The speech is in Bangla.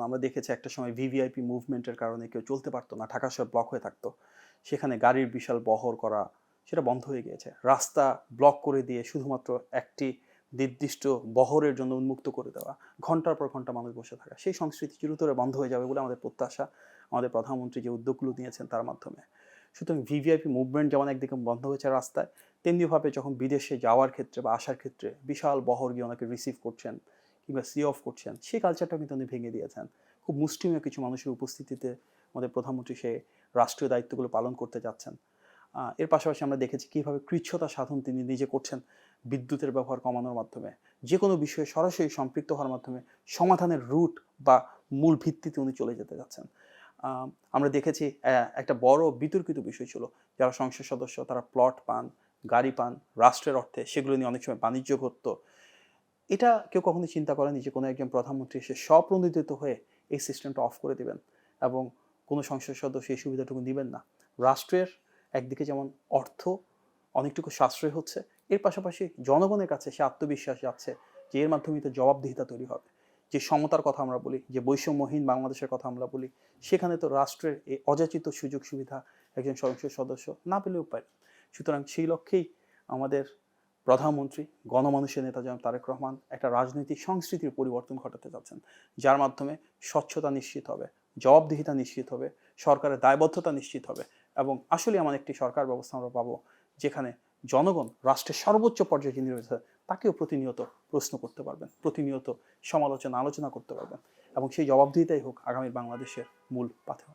আমরা দেখেছি একটা সময় ভিভিআইপি মুভমেন্টের কারণে কেউ চলতে পারতো না, ঢাকা শহর ব্লক হয়ে থাকতো। সেখানে গাড়ির বিশাল বহর করা সেটা বন্ধ হয়ে গিয়েছে। রাস্তা ব্লক করে দিয়ে শুধুমাত্র একটি নির্দিষ্ট বহরের জন্য উন্মুক্ত করে দেওয়া, ঘন্টার পর ঘন্টা মানুষ বসে থাকা, সেই সংস্কৃতি চিরতরে বন্ধ হয়ে যাবে বলে আমাদের প্রত্যাশা, আমাদের প্রধানমন্ত্রী যে উদ্যোগগুলো নিয়েছেন তার মাধ্যমে। সুতরাং ভিভিআইপি মুভমেন্ট যেমন একদিকে বন্ধ হয়েছে রাস্তায়, তেমনিভাবে যখন বিদেশে যাওয়ার ক্ষেত্রে বা আসার ক্ষেত্রে বিশাল বহর গিয়ে ওনাকে রিসিভ করছেন কিংবা সি অফ করছেন, সেই কালচারটা কিন্তু উনি ভেঙে দিয়েছেন। খুব মুষ্টিমেয় কিছু মানুষের উপস্থিতিতে আমাদের প্রধানমন্ত্রী সে রাষ্ট্রীয় দায়িত্বগুলো পালন করতে যাচ্ছেন। এর পাশাপাশি আমরা দেখেছি কীভাবে কৃচ্ছ্রতা সাধন তিনি নিজে করছেন বিদ্যুতের ব্যবহার কমানোর মাধ্যমে, যে কোনো বিষয়ে সরাসরি সম্পৃক্ত হওয়ার মাধ্যমে সমাধানের রুট বা মূল ভিত্তিতে উনি চলে যেতে যাচ্ছেন। আমরা দেখেছি একটা বড় বিতর্কিত বিষয় ছিল, যারা সংসদ সদস্য তারা প্লট পান, গাড়ি পান রাষ্ট্রের অর্থে, সেগুলো নিয়ে অনেক সময় বাণিজ্য ঘটতো। এটা কেউ কখনো চিন্তা করেনি যে কোনো একজন প্রধানমন্ত্রী এসে স্বপ্রণোদিত হয়ে এই সিস্টেমটা অফ করে দেবেন এবং কোনো সংসদ সদস্য এই সুবিধাটুকু নেবেন না। রাষ্ট্রের একদিকে যেমন অর্থ অনেকটুকু সাশ্রয় হচ্ছে, এর পাশাপাশি জনগণের কাছে সে আত্মবিশ্বাস যাচ্ছে যে এর মাধ্যমে তো জবাবদিহিতা তৈরি হবে। যে সমতার কথা আমরা বলি, যে বৈষম্যহীন বাংলাদেশের কথা আমরা বলি, সেখানে তো রাষ্ট্রের এই অযাচিত সুযোগ সুবিধা একজন সংসদ সদস্য না পেলেও পায়। সুতরাং সেই লক্ষ্যেই আমাদের প্রধানমন্ত্রী গণমানুষের নেতা জনাব তারেক রহমান একটা রাজনৈতিক সংস্কৃতির পরিবর্তন ঘটাতে যাচ্ছেন, যার মাধ্যমে স্বচ্ছতা নিশ্চিত হবে, জবাবদিহিতা নিশ্চিত হবে, সরকারের দায়বদ্ধতা নিশ্চিত হবে এবং আসলে এমন একটি সরকার ব্যবস্থা আমরা পাবো যেখানে জনগণ রাষ্ট্রের সর্বোচ্চ পর্যায়ে যিনি রয়েছে তাকেও প্রতিনিয়ত প্রশ্ন করতে পারবেন, প্রতিনিয়ত আলোচনা করতে পারবেন এবং সেই জবাবদিহিতাই হোক আগামী বাংলাদেশের মূল পাথেয়।